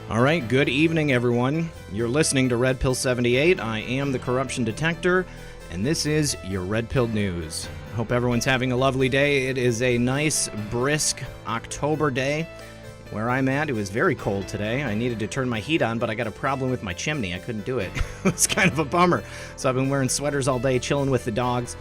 All right, good evening, everyone. You're listening to Red Pill 78. I am the corruption detector, and this is your Red Pill News. Hope everyone's having a lovely day. It is a nice, brisk October day. Where I'm at, it was very cold today. I needed to turn my heat on, but I got a problem with my chimney. I couldn't do it. It was kind of a bummer. So I've been wearing sweaters all day, chilling with the dogs.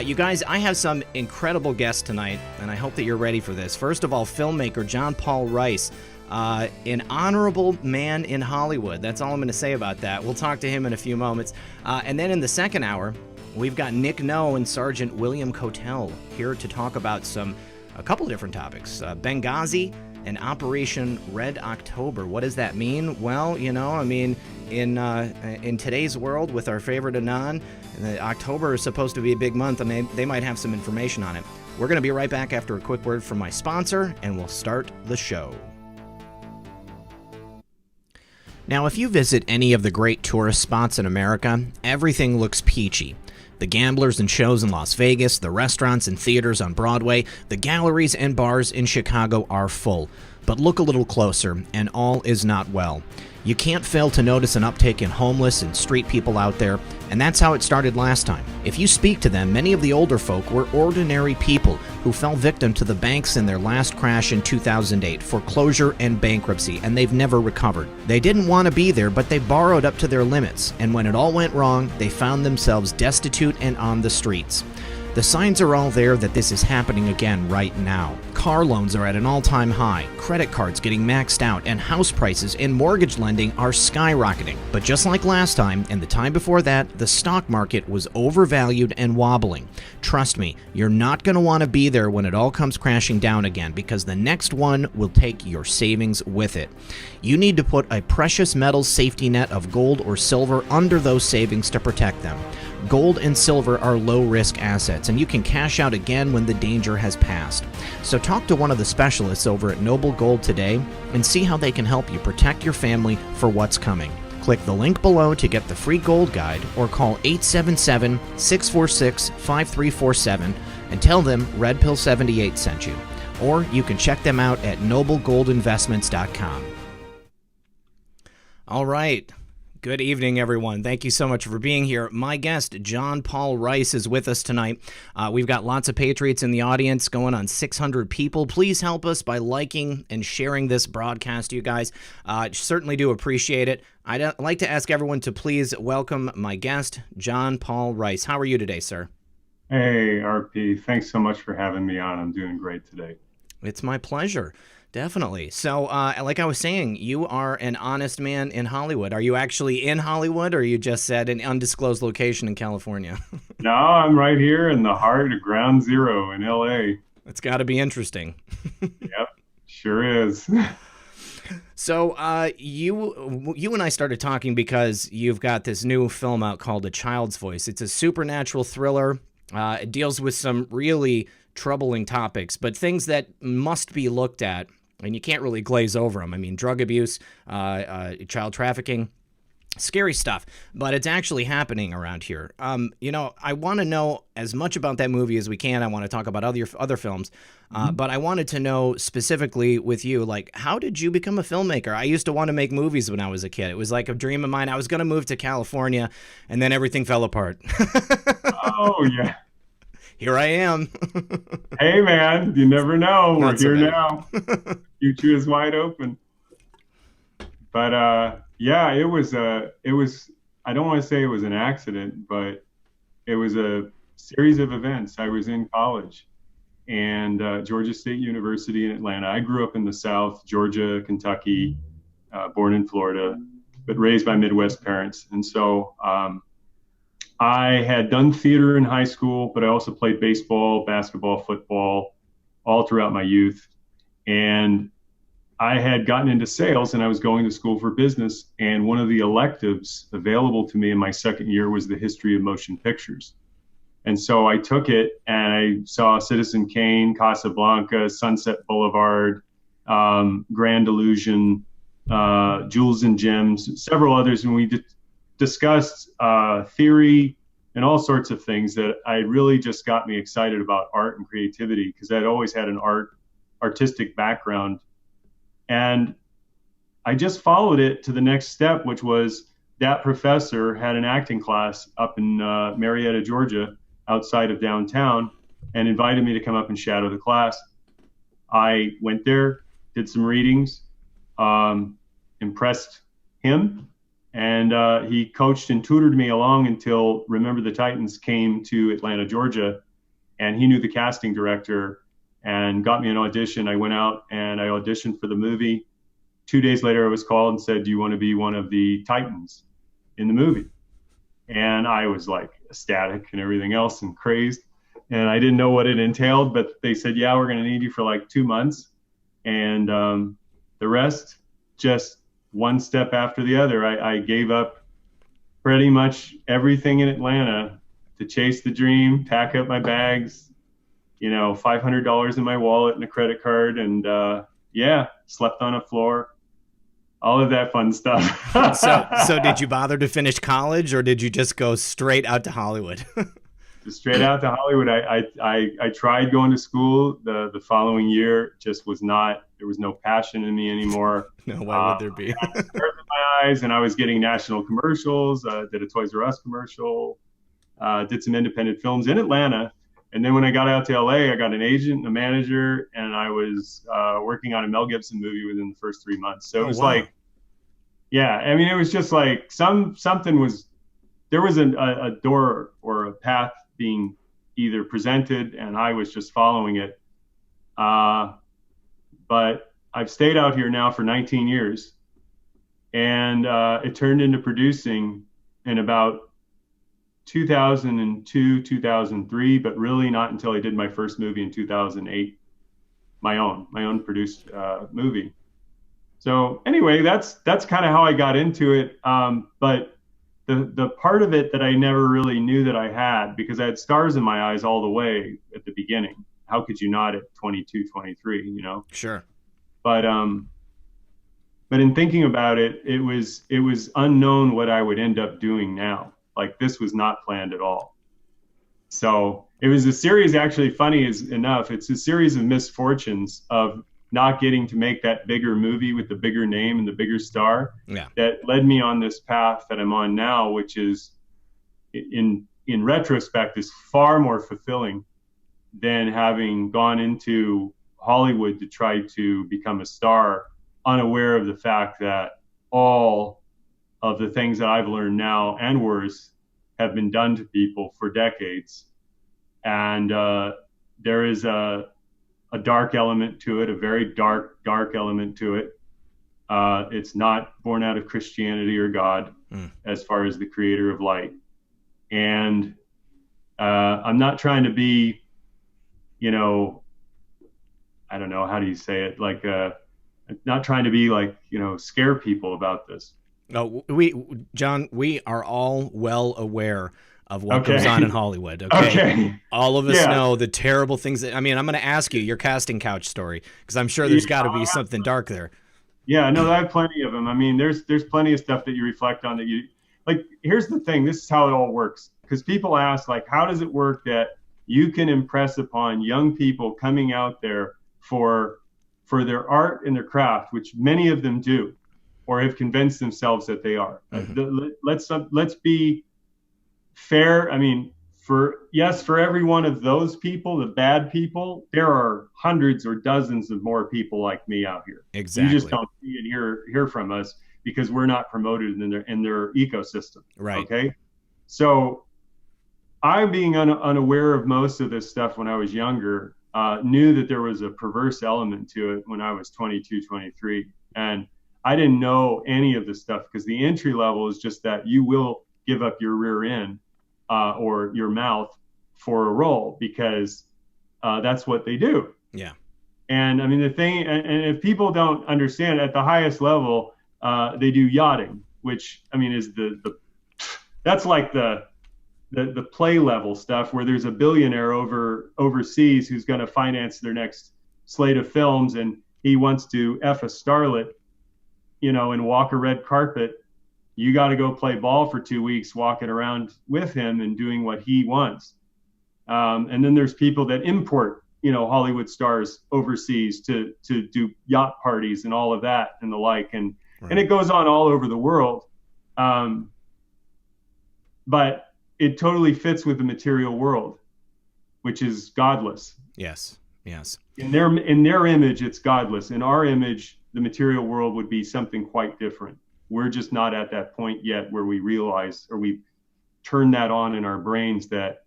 You guys, I have some incredible guests tonight, and I hope that you're ready for this. First of all, filmmaker John Paul Rice. An honorable man in Hollywood. That's all I'm going to say about that. We'll talk to him in a few moments. And then in the second hour, we've got Nick No and Sergeant William Cotel here to talk about a couple different topics. Benghazi and Operation Red October. What does that mean? Well, in today's world with our favorite Anon, October is supposed to be a big month, and they might have some information on it. We're going to be right back after a quick word from my sponsor, and we'll start the show. Now, if you visit any of the great tourist spots in America, everything looks peachy. The gamblers and shows in Las Vegas, the restaurants and theaters on Broadway, the galleries and bars in Chicago are full. But look a little closer, and all is not well. You can't fail to notice an uptick in homeless and street people out there, and that's how it started last time. If you speak to them, many of the older folk were ordinary people who fell victim to the banks in their last crash in 2008, foreclosure and bankruptcy, and they've never recovered. They didn't want to be there, but they borrowed up to their limits, and when it all went wrong, they found themselves destitute and on the streets. The signs are all there that this is happening again right now. Car loans are at an all-time high, credit cards getting maxed out, and house prices and mortgage lending are skyrocketing. But just like last time and the time before that, the stock market was overvalued and wobbling. Trust me, you're not going to want to be there when it all comes crashing down again, because the next one will take your savings with it. You need to put a precious metals safety net of gold or silver under those savings to protect them. Gold and silver are low-risk assets, and you can cash out again when the danger has passed. So talk to one of the specialists over at Noble Gold today and see how they can help you protect your family for what's coming. Click the link below to get the free gold guide, or call 877-646-5347 and tell them Red Pill 78 sent you. Or you can check them out at noblegoldinvestments.com. All right. Good evening, everyone. Thank you so much for being here. My guest, John Paul Rice, is with us tonight. We've got lots of Patriots in the audience, going on 600 people. Please help us by liking and sharing this broadcast, you guys. Certainly do appreciate it. I'd like to ask everyone to please welcome my guest, John Paul Rice. How are you today, sir? Hey, RP. Thanks so much for having me on. I'm doing great today. It's my pleasure. Definitely. So, like I was saying, you are an honest man in Hollywood. Are you actually in Hollywood, or are you just at an undisclosed location in California? No, I'm right here in the heart of Ground Zero in LA. It's got to be interesting. Yep, sure is. So, you and I started talking because you've got this new film out called A Child's Voice. It's a supernatural thriller. It deals with some really troubling topics, but things that must be looked at. And you can't really glaze over them. I mean, drug abuse, child trafficking, scary stuff. But it's actually happening around here. I want to know as much about that movie as we can. I want to talk about other films. But I wanted to know specifically with you, like, how did you become a filmmaker? I used to want to make movies when I was a kid. It was like a dream of mine. I was going to move to California, and then everything fell apart. Oh, yeah. Here I am. Hey, man, you never know. Not so We're here bad. now. Future is wide open. But yeah, it was, I don't want to say it was an accident, but it was a series of events. I was in college and Georgia State University in Atlanta. I grew up in the South, Georgia, Kentucky, born in Florida, but raised by Midwest parents. And so I had done theater in high school, but I also played baseball, basketball, football, all throughout my youth. And I had gotten into sales, and I was going to school for business. And one of the electives available to me in my second year was the history of motion pictures. And so I took it, and I saw Citizen Kane, Casablanca, Sunset Boulevard, Grand Illusion, Jewels and Gems, several others. And we discussed theory and all sorts of things that I really just got me excited about art and creativity, because I'd always had an artistic background. And I just followed it to the next step, which was that professor had an acting class up in Marietta, Georgia, outside of downtown, and invited me to come up and shadow the class. I went there, did some readings, impressed him, and he coached and tutored me along until Remember the Titans came to Atlanta, Georgia, and he knew the casting director and got me an audition. I went out and I auditioned for the movie. 2 days later, I was called and said, "Do you want to be one of the Titans in the movie?" And I was like ecstatic and everything else and crazed. And I didn't know what it entailed, but they said, "Yeah, we're going to need you for like 2 months." And the rest, just one step after the other. I gave up pretty much everything in Atlanta to chase the dream, pack up my bags, $500 in my wallet and a credit card. And slept on a floor, all of that fun stuff. So did you bother to finish college, or did you just go straight out to Hollywood? Just straight out to Hollywood. I tried going to school the following year. Just was not, there was no passion in me anymore. No, why would there be? I had stars in my eyes, and I was getting national commercials, did a Toys R Us commercial, did some independent films in Atlanta. And then when I got out to LA, I got an agent and a manager, and I was working on a Mel Gibson movie within the first 3 months. So it was like, yeah, I mean, it was just like there was a door or a path being either presented, and I was just following it. But I've stayed out here now for 19 years, and it turned into producing in about 2002, 2003, but really not until I did my first movie in 2008, my own produced movie. So anyway, that's kind of how I got into it. But the part of it that I never really knew that I had, because I had stars in my eyes all the way at the beginning. How could you not at 22, 23, Sure. But in thinking about it, it was unknown what I would end up doing now. Like, this was not planned at all. So it was a series, actually, funny as enough, it's a series of misfortunes of not getting to make that bigger movie with the bigger name and the bigger star that led me on this path that I'm on now, which is in retrospect is far more fulfilling than having gone into Hollywood to try to become a star, unaware of the fact that all of the things that I've learned now and worse have been done to people for decades. And there is a dark element to it, a very dark element to it. It's not born out of Christianity or God as far as the creator of light. And I'm not trying to be, I don't know, how do you say it? Like, not trying to be like, scare people about this. No, John, we are all well aware of what goes on in Hollywood. Okay. All of us know the terrible things I'm going to ask you your casting couch story, because I'm sure there's got to be something dark there. Yeah, no, I have plenty of them. I mean, there's plenty of stuff that you reflect on that you like. Here's the thing. This is how it all works. Because people ask, like, how does it work that you can impress upon young people coming out there for their art and their craft, which many of them do, or have convinced themselves that they are. Let's be fair. I mean, for every one of those people, the bad people, there are hundreds or dozens of more people like me out here. Exactly. You just don't see and hear from us because we're not promoted in their ecosystem. Right. Okay. So I, being unaware of most of this stuff when I was younger, knew that there was a perverse element to it when I was 22, 23. And I didn't know any of this stuff because the entry level is just that you will give up your rear end or your mouth for a role because that's what they do. Yeah. And I mean, the thing, and if people don't understand, at the highest level, they do yachting, which I mean is that's like the play level stuff where there's a billionaire overseas who's going to finance their next slate of films, and he wants to F a starlet, and walk a red carpet. You got to go play ball for 2 weeks, walking around with him and doing what he wants. And then there's people that import, Hollywood stars overseas to do yacht parties and all of that and the like. And Right. And it goes on all over the world. But it totally fits with the material world, which is godless. Yes. Yes. In their image, it's godless. In our image, the material world would be something quite different. We're just not at that point yet where we realize, or we turn that on in our brains, that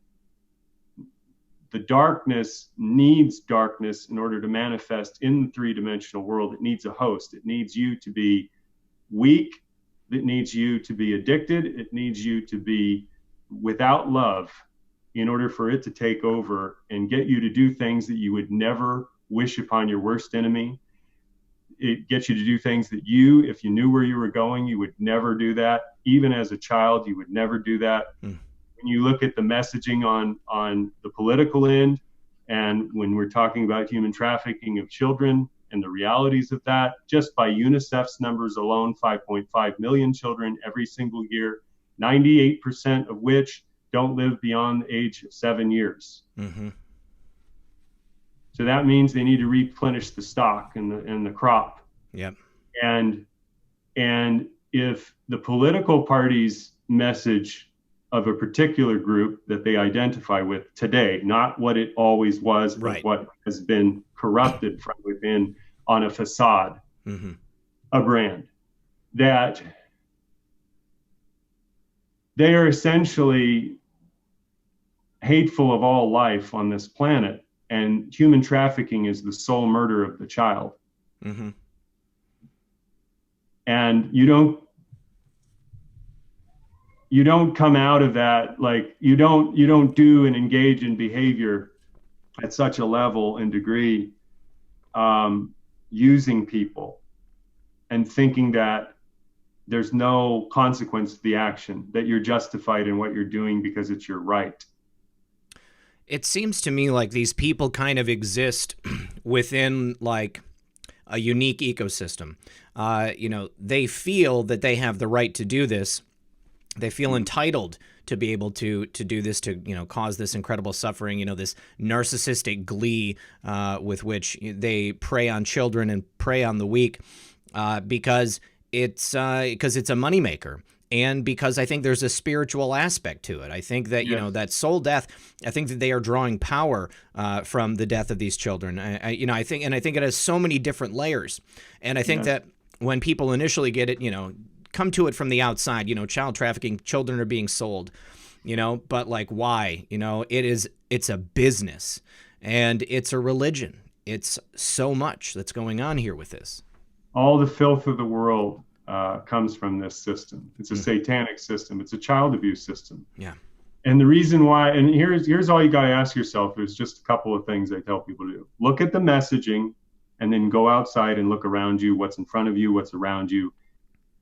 the darkness needs darkness in order to manifest in the three-dimensional world. It needs a host. It needs you to be weak. It needs you to be addicted. It needs you to be without love in order for it to take over and get you to do things that you would never wish upon your worst enemy. It gets you to do things that you, if you knew where you were going, you would never do that. Even as a child, you would never do that. When you look at the messaging on the political end, and when we're talking about human trafficking of children and the realities of that, just by UNICEF's numbers alone, 5.5 million children every single year, 98% of which don't live beyond the age of 7 years. Mm-hmm. So that means they need to replenish the stock and the crop. Yep. And if the political party's message of a particular group that they identify with today, not what it always was, but right. what has been corrupted from within on a facade, mm-hmm. a brand, that they are essentially hateful of all life on this planet, and human trafficking is the sole murder of the child. Mm-hmm. And you don't come out of that, like you don't do and engage in behavior at such a level and degree, using people and thinking that there's no consequence to the action, that you're justified in what you're doing because it's your right. It seems to me like these people kind of exist within like a unique ecosystem. They feel that they have the right to do this. They feel entitled to be able to do this, to cause this incredible suffering. This narcissistic glee with which they prey on children and prey on the weak, because it's a moneymaker. And because I think there's a spiritual aspect to it. I think that, yes. That soul death, I think that they are drawing power from the death of these children. I think it has so many different layers. And I think yes. that when people initially get it, come to it from the outside, child trafficking, children are being sold, but like, why? It's a business and it's a religion. It's so much that's going on here with this. All the filth of the world comes from this system. It's a satanic system. It's a child abuse system. Yeah. And the reason why, and here's all you got to ask yourself. There's just a couple of things I tell people to do. Look at the messaging and then go outside and look around you, what's in front of you, what's around you.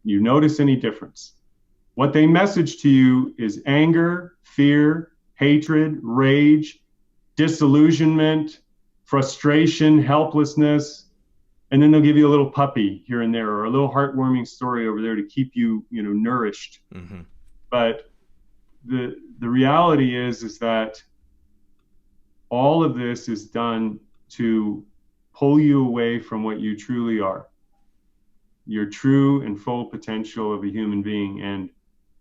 You notice any difference? What they message to you is anger, fear, hatred, rage, disillusionment, frustration, helplessness. And then they'll give you a little puppy here and there, or a little heartwarming story over there to keep you, nourished. Mm-hmm. But the reality is that all of this is done to pull you away from what you truly are, your true and full potential of a human being. And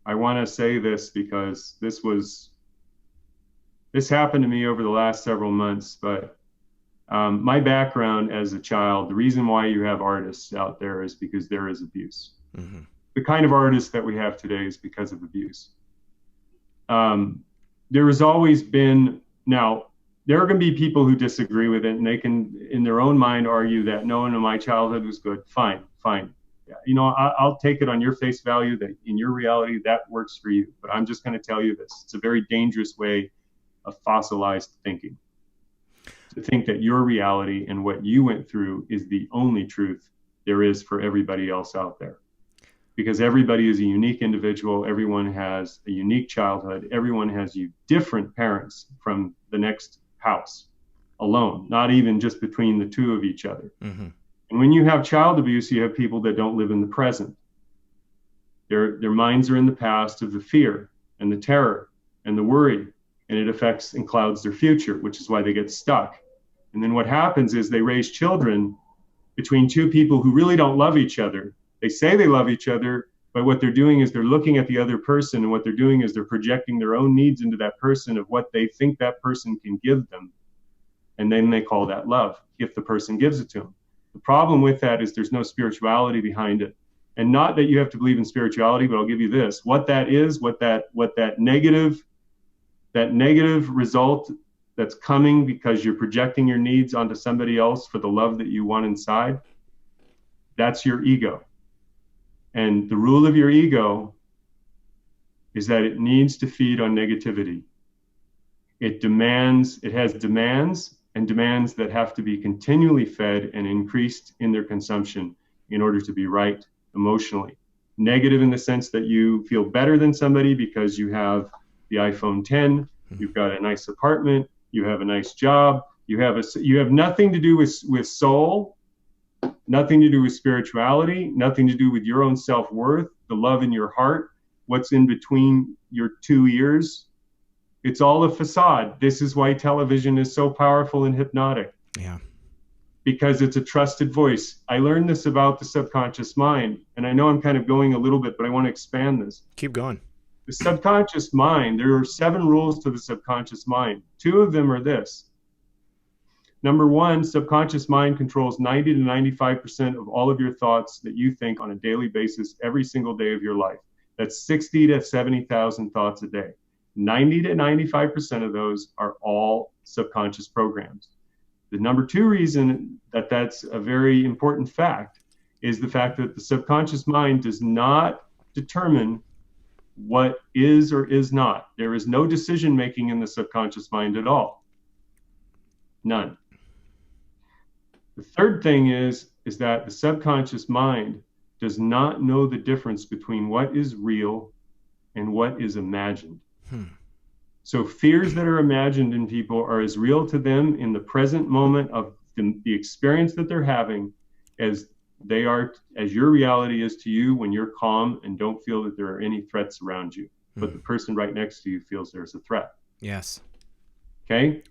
I want to say this because this happened to me over the last several months, but my background as a child, the reason why you have artists out there is because there is abuse. Mm-hmm. The kind of artists that we have today is because of abuse. There has always been, now, there are going to be people who disagree with it, and they can, in their own mind, argue that, no, my childhood was good. Fine. Yeah, I'll take it on your face value that in your reality, that works for you. But I'm just going to tell you this. It's a very dangerous way of fossilized thinking. To think that your reality and what you went through is the only truth there is for everybody else out there. Because everybody is a unique individual. Everyone has a unique childhood. Everyone has different parents from the next house alone, not even just between the two of each other. Mm-hmm. And when you have child abuse, you have people that don't live in the present. Their minds are in the past of the fear and the terror and the worry, and it affects and clouds their future, which is why they get stuck. And then what happens is they raise children between two people who really don't love each other. They say they love each other, but what they're doing is they're looking at the other person, and what they're doing is they're projecting their own needs into that person of what they think that person can give them. And then they call that love, if the person gives it to them. The problem with that is there's no spirituality behind it. And not that you have to believe in spirituality, but I'll give you this. What that is, what that negative result that's coming because you're projecting your needs onto somebody else for the love that you want inside, that's your ego. And the rule of your ego is that it needs to feed on negativity. It has demands, and demands that have to be continually fed and increased in their consumption in order to be right emotionally. Negative in the sense that you feel better than somebody because you have the iPhone 10, you've got a nice apartment, you have a nice job, you have nothing to do with soul, nothing to do with spirituality, nothing to do with your own self-worth, the love in your heart, what's in between your two ears. It's all a facade. This is why television is so powerful and hypnotic. Yeah. Because it's a trusted voice. I learned this about the subconscious mind, and I know I'm kind of going a little bit, but I want to expand this. Keep going. The subconscious mind, there are 7 rules to the subconscious mind. 2 of them are this. Number 1, subconscious mind controls 90 to 95% of all of your thoughts that you think on a daily basis every single day of your life. That's 60 to 70,000 thoughts a day. 90 to 95% of those are all subconscious programs. The number 2 reason that that's a very important fact is the fact that the subconscious mind does not determine what is or is not. There is no decision making in the subconscious mind at all. None. The third thing is that the subconscious mind does not know the difference between what is real and what is imagined. So fears that are imagined in people are as real to them in the present moment of the experience that they're having as your reality is to you when you're calm and don't feel that there are any threats around you. But the person right next to you feels there's a threat. Yes. Okay?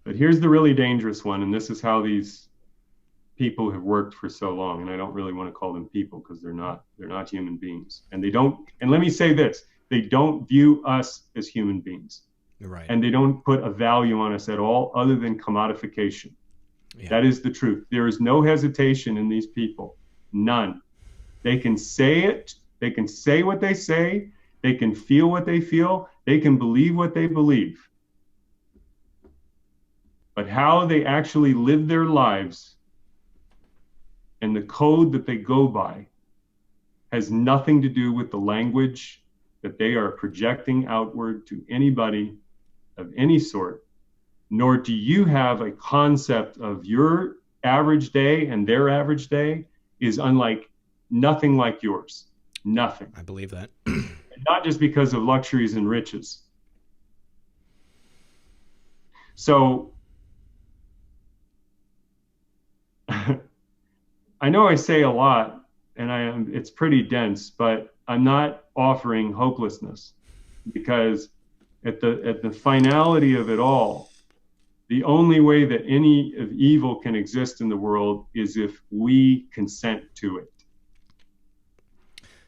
But here's the really dangerous one, and this is how these people have worked for so long, and I don't really want to call them people because they're not human beings. And let me say this, they don't view us as human beings. Right. And they don't put a value on us at all other than commodification. Yeah. That is the truth. There is no hesitation in these people. None. They can say it. They can say what they say. They can feel what they feel. They can believe what they believe. But how they actually live their lives and the code that they go by has nothing to do with the language that they are projecting outward to anybody of any sort, nor do you have a concept of your average day and their average day is nothing like yours. Nothing. I believe that. Not just because of luxuries and riches. So I know I say a lot and it's pretty dense, but I'm not offering hopelessness, because at the finality of it all, the only way that any of evil can exist in the world is if we consent to it.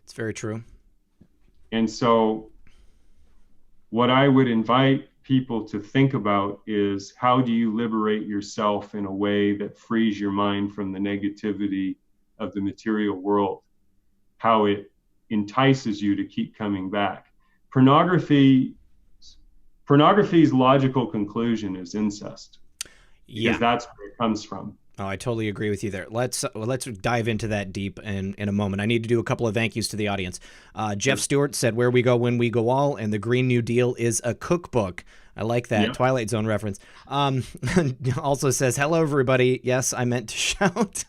It's very true. And so what I would invite people to think about is, how do you liberate yourself in a way that frees your mind from the negativity of the material world, how it entices you to keep coming back. Pornography's logical conclusion is incest. Yeah. Because that's where it comes from. Oh, I totally agree with you there. Let's dive into that deep in a moment. I need to do a couple of thank yous to the audience. Jeff Stewart said, "Where we go, when we go all," and the Green New Deal is a cookbook. I like that. Yep. Twilight Zone reference. Also says, "Hello, everybody. Yes, I meant to shout."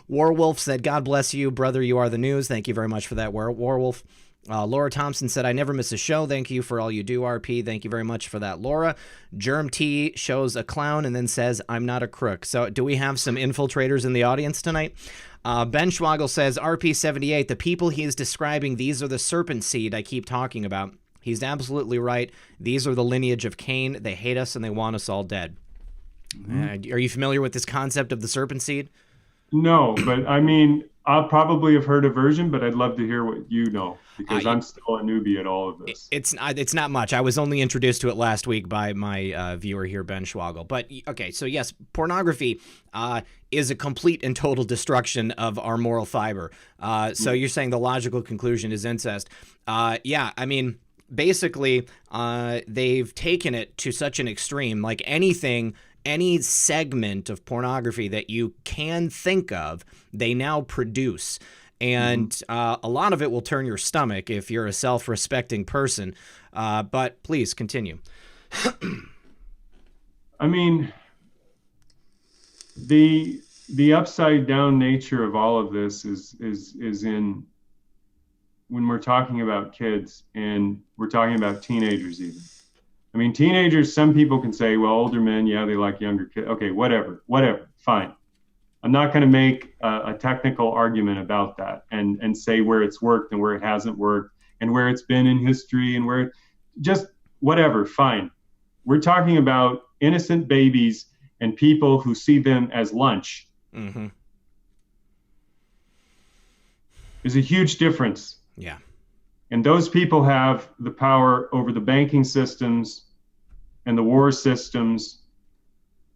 Warwolf said, "God bless you, brother. You are the news." Thank you very much for that, Warwolf. Laura Thompson said, "I never miss a show. Thank you for all you do, RP." Thank you very much for that, Laura. Germ T shows a clown and then says, "I'm not a crook." So do we have some infiltrators in the audience tonight? Ben Schwagel says, RP78, the people he is describing, these are the serpent seed I keep talking about. He's absolutely right. These are the lineage of Cain. They hate us and they want us all dead. Are you familiar with this concept of the serpent seed? No, but I mean, I'll probably have heard a version, but I'd love to hear what you know because I I'm still a newbie at all of this. it's not much. I was only introduced to it last week by my viewer here, Ben Schwagel. But okay, so yes, pornography is a complete and total destruction of our moral fiber. So you're saying the logical conclusion is incest? Yeah, I mean, basically, they've taken it to such an extreme. Like anything, any segment of pornography that you can think of, they now produce. And a lot of it will turn your stomach if you're a self-respecting person. But please continue. I mean, the upside down nature of all of this is in when we're talking about kids and we're talking about teenagers even. I mean, teenagers, some people can say, well, older men, yeah, they like younger kids. Okay, whatever, fine. I'm not going to make a technical argument about that and say where it's worked and where it hasn't worked and where it's been in history and where just whatever, fine. We're talking about innocent babies and people who see them as lunch. Mm-hmm. There's a huge difference. Yeah. And those people have the power over the banking systems and the war systems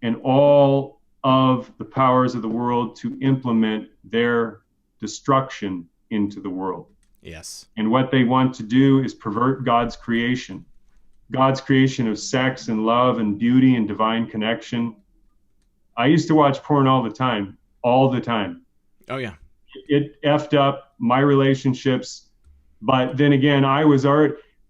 and all of the powers of the world to implement their destruction into the world. Yes. And what they want to do is pervert God's creation of sex and love and beauty and divine connection. I used to watch porn all the time. Oh, yeah. It effed up my relationships. But then again,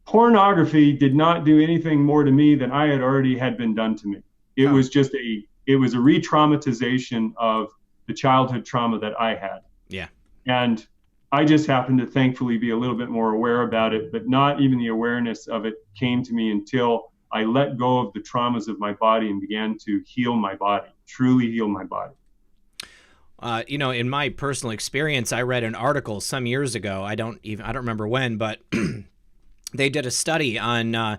pornography did not do anything more to me than I had already had been done to me. It was a re-traumatization of the childhood trauma that I had. Yeah. And I just happened to thankfully be a little bit more aware about it, but not even the awareness of it came to me until I let go of the traumas of my body and began to heal my body, truly heal my body. In my personal experience, I read an article some years ago. I don't remember when, but they did a study on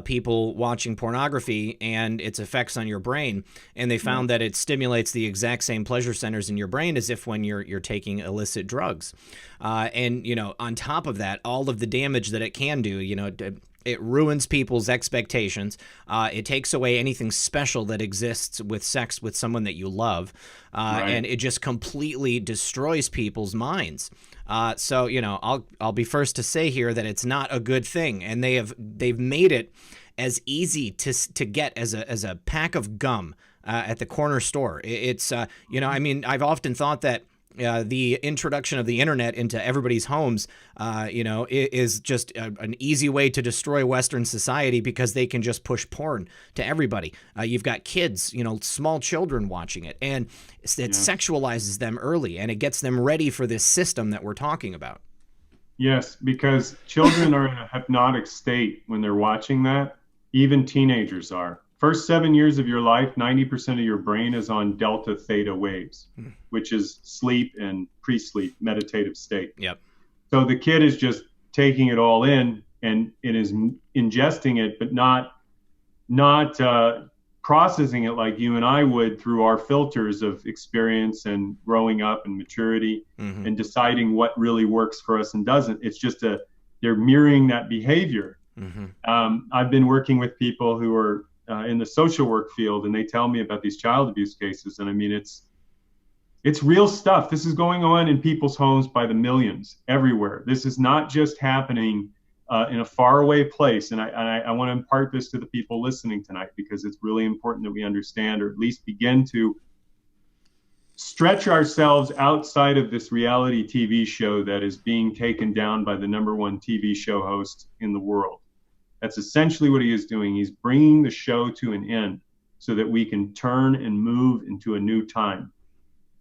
people watching pornography and its effects on your brain, and they found that it stimulates the exact same pleasure centers in your brain as if when you're taking illicit drugs. And on top of that, all of the damage that it can do, it ruins people's expectations. It takes away anything special that exists with sex with someone that you love, and it just completely destroys people's minds. So I'll be first to say here that it's not a good thing, and they've made it as easy to get as a pack of gum at the corner store. It's I've often thought that the introduction of the internet into everybody's homes, is just an easy way to destroy Western society because they can just push porn to everybody. You've got kids, small children watching it, and it sexualizes them early, and it gets them ready for this system that we're talking about. Yes, because children are in a hypnotic state when they're watching that. Even teenagers are. First 7 years of your life, 90% of your brain is on delta theta waves, which is sleep and pre-sleep meditative state. Yep. So the kid is just taking it all in and it is ingesting it, but not processing it like you and I would through our filters of experience and growing up and maturity and deciding what really works for us and doesn't. It's just they're mirroring that behavior. I've been working with people who are in the social work field, and they tell me about these child abuse cases. And I mean, it's real stuff. This is going on in people's homes by the millions everywhere. This is not just happening in a faraway place. And I want to impart this to the people listening tonight because it's really important that we understand, or at least begin to stretch ourselves outside of this reality TV show that is being taken down by the #1 TV show host in the world. That's essentially what he is doing. He's bringing the show to an end so that we can turn and move into a new time.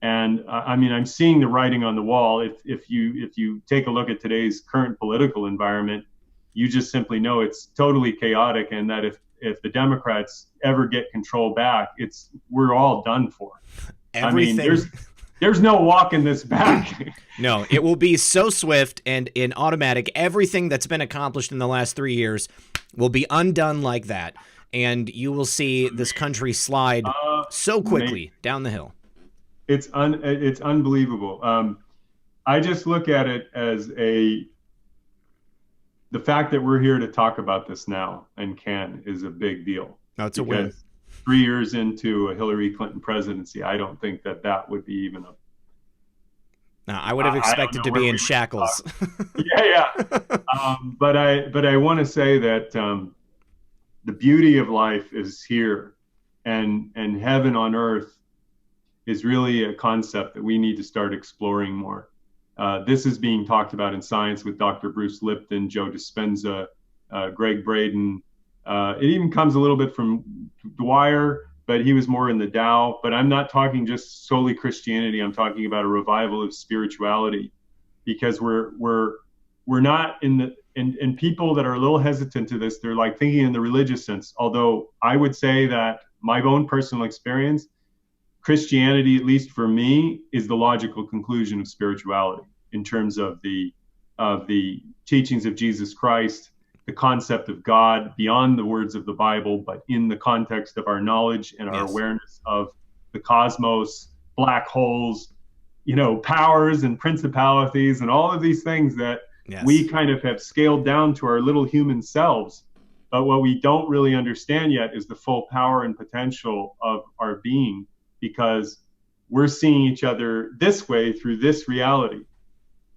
And I'm seeing the writing on the wall. If you take a look at today's current political environment, you just simply know it's totally chaotic, and that if the Democrats ever get control back, we're all done for. Everything. There's no walking this back. No, it will be so swift and in automatic. Everything that's been accomplished in the last 3 years will be undone like that. And you will see this country slide so quickly down the hill. It's unbelievable. I just look at it as the fact that we're here to talk about this now and can is a big deal. That's a win. 3 years into a Hillary Clinton presidency, I don't think that would be even a. Now, I would have expected to be in shackles. Yeah. But I want to say that the beauty of life is here, and heaven on earth is really a concept that we need to start exploring more. This is being talked about in science with Dr. Bruce Lipton, Joe Dispenza, Greg Braden. It even comes a little bit from Dwyer, but he was more in the Tao. But I'm not talking just solely Christianity. I'm talking about a revival of spirituality, because we're not in the and people that are a little hesitant to this, they're like thinking in the religious sense. Although I would say that my own personal experience, Christianity, at least for me, is the logical conclusion of spirituality in terms of the teachings of Jesus Christ, the concept of God beyond the words of the Bible, but in the context of our knowledge and our awareness of the cosmos, black holes, powers and principalities and all of these things that we kind of have scaled down to our little human selves. But what we don't really understand yet is the full power and potential of our being, because we're seeing each other this way through this reality.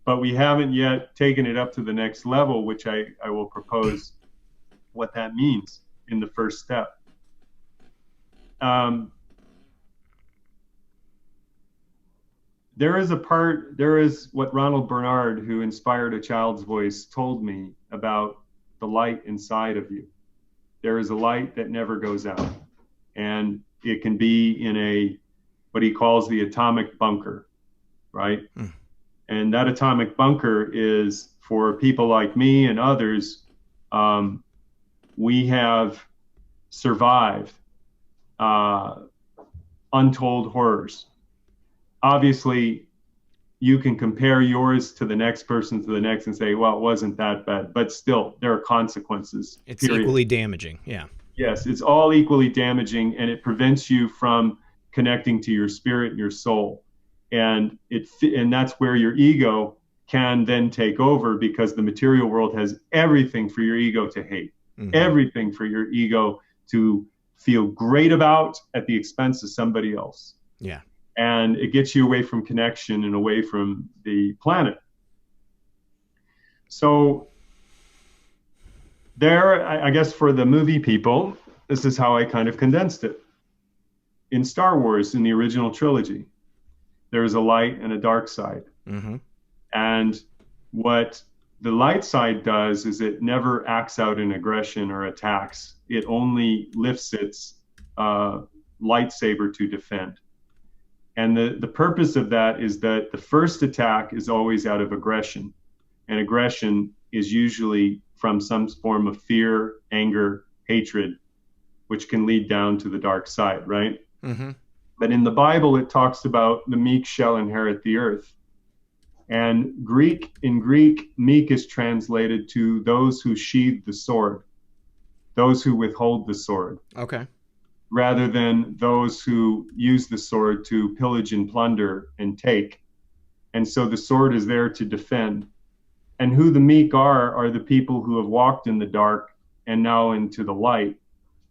But we haven't yet taken it up to the next level, which I will propose what that means in the first step. There is what Ronald Bernard, who inspired A Child's Voice, told me about the light inside of you. There is a light that never goes out. And it can be in what he calls the atomic bunker, right? And that atomic bunker is for people like me and others. We have survived untold horrors. Obviously, you can compare yours to the next person to the next and say, well, it wasn't that bad. But still, there are consequences. It's equally damaging. Yeah. Yes, it's all equally damaging, and it prevents you from connecting to your spirit and your soul. And that's where your ego can then take over, because the material world has everything for your ego to hate, everything for your ego to feel great about at the expense of somebody else. Yeah. And it gets you away from connection and away from the planet. So there, I guess for the movie people, this is how I kind of condensed it. In Star Wars, in the original trilogy, there is a light and a dark side. And what the light side does is it never acts out in aggression or attacks. It only lifts its lightsaber to defend. And the purpose of that is that the first attack is always out of aggression. And aggression is usually from some form of fear, anger, hatred, which can lead down to the dark side, right? But in the Bible, it talks about the meek shall inherit the earth. And in Greek, meek is translated to those who sheathe the sword, those who withhold the sword. Okay. Rather than those who use the sword to pillage and plunder and take. And so the sword is there to defend. And who the meek are the people who have walked in the dark and now into the light,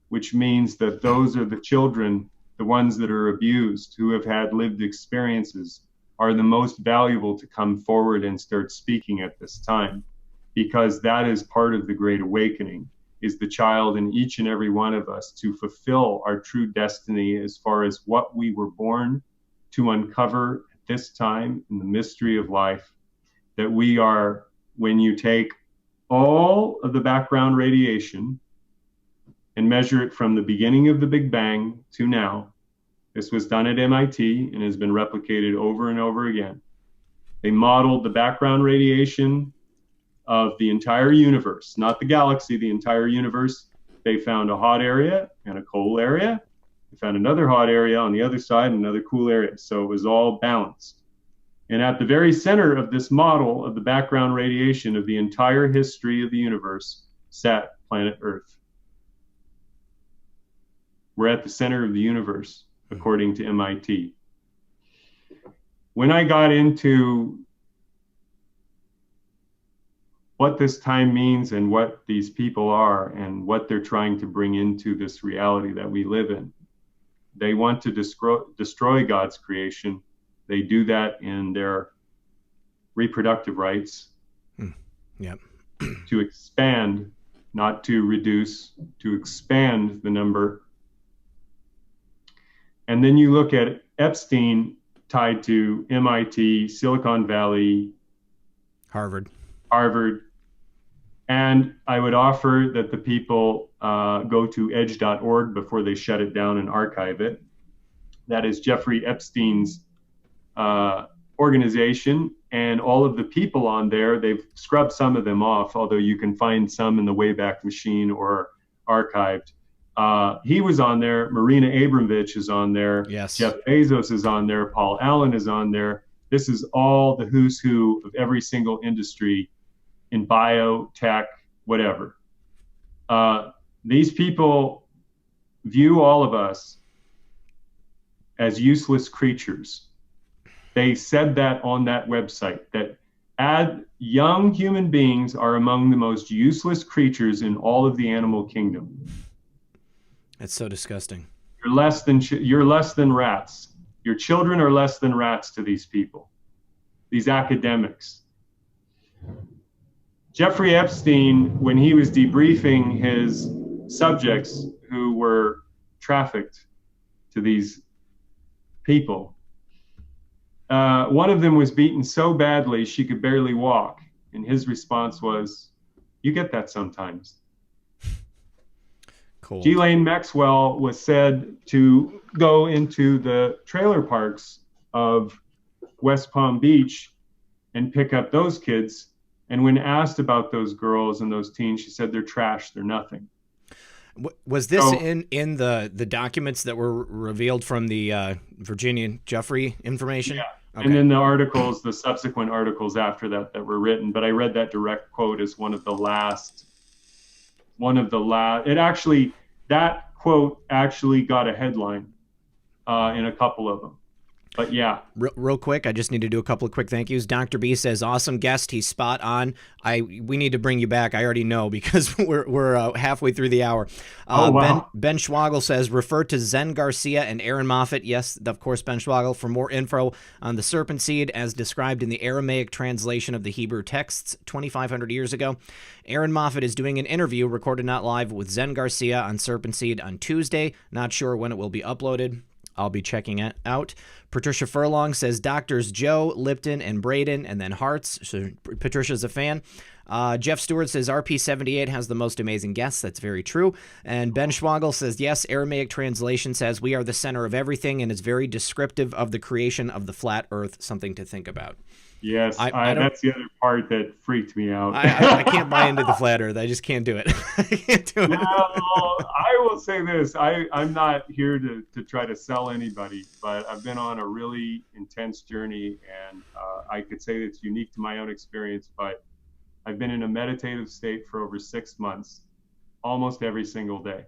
which means that those are the children, the ones that are abused, who have had lived experiences, are the most valuable to come forward and start speaking at this time, because that is part of the Great Awakening, is the child in each and every one of us to fulfill our true destiny as far as what we were born to uncover at this time in the mystery of life, that we are, when you take all of the background radiation and measure it from the beginning of the Big Bang to now. This was done at MIT and has been replicated over and over again. They modeled the background radiation of the entire universe, not the galaxy, the entire universe. They found a hot area and a cold area. They found another hot area on the other side and another cool area. So it was all balanced. And at the very center of this model of the background radiation of the entire history of the universe sat planet Earth. We're at the center of the universe, according to MIT. When I got into what this time means and what these people are and what they're trying to bring into this reality that we live in. They want to destroy God's creation. They do that in their reproductive rights. Yep. To expand, not to reduce, to expand the number. And then you look at Epstein tied to MIT, Silicon Valley, Harvard. And I would offer that the people go to edge.org before they shut it down and archive it. That is Jeffrey Epstein's organization, and all of the people on there, they've scrubbed some of them off, although you can find some in the Wayback Machine or archived. He was on there. Marina Abramovich is on there. Yes. Jeff Bezos is on there. Paul Allen is on there. This is all the who's who of every single industry in bio, tech, whatever. These people view all of us as useless creatures. They said that on that website, that young human beings are among the most useless creatures in all of the animal kingdom. That's so disgusting. You're less than rats. Your children are less than rats to these people, these academics. Jeffrey Epstein, when he was debriefing his subjects who were trafficked to these people, one of them was beaten so badly she could barely walk. And his response was, "You get that sometimes." Cool. Ghislaine Maxwell was said to go into the trailer parks of West Palm Beach and pick up those kids. And when asked about those girls and those teens, she said, "They're trash. They're nothing." Was this in the documents that were revealed from the Virginia Jeffrey information? Yeah. Okay. And then the subsequent articles after that were written. But I read that direct quote as one of the last. That quote actually got a headline in a couple of them. But yeah. Real quick, I just need to do a couple of quick thank yous. Dr. B says, awesome guest. He's spot on. We need to bring you back. I already know because we're halfway through the hour. Wow. Ben Schwagel says, refer to Zen Garcia and Aaron Moffat. Yes, of course, Ben Schwagel, for more info on the serpent seed as described in the Aramaic translation of the Hebrew texts 2,500 years ago. Aaron Moffat is doing an interview recorded not live with Zen Garcia on serpent seed on Tuesday. Not sure when it will be uploaded. I'll be checking it out. Patricia Furlong says Doctors Joe, Lipton, and Braden, and then Hearts. So Patricia's a fan. Jeff Stewart says RP78 has the most amazing guests. That's very true. And Ben Schwagel says, yes, Aramaic translation says we are the center of everything and is very descriptive of the creation of the flat earth. Something to think about. Yes, that's the other part that freaked me out. I can't buy into the flat earth. I just can't do it. I can't do it. Well, I will say this. I'm not here to try to sell anybody, but I've been on a really intense journey, and I could say it's unique to my own experience, but I've been in a meditative state for over 6 months, almost every single day.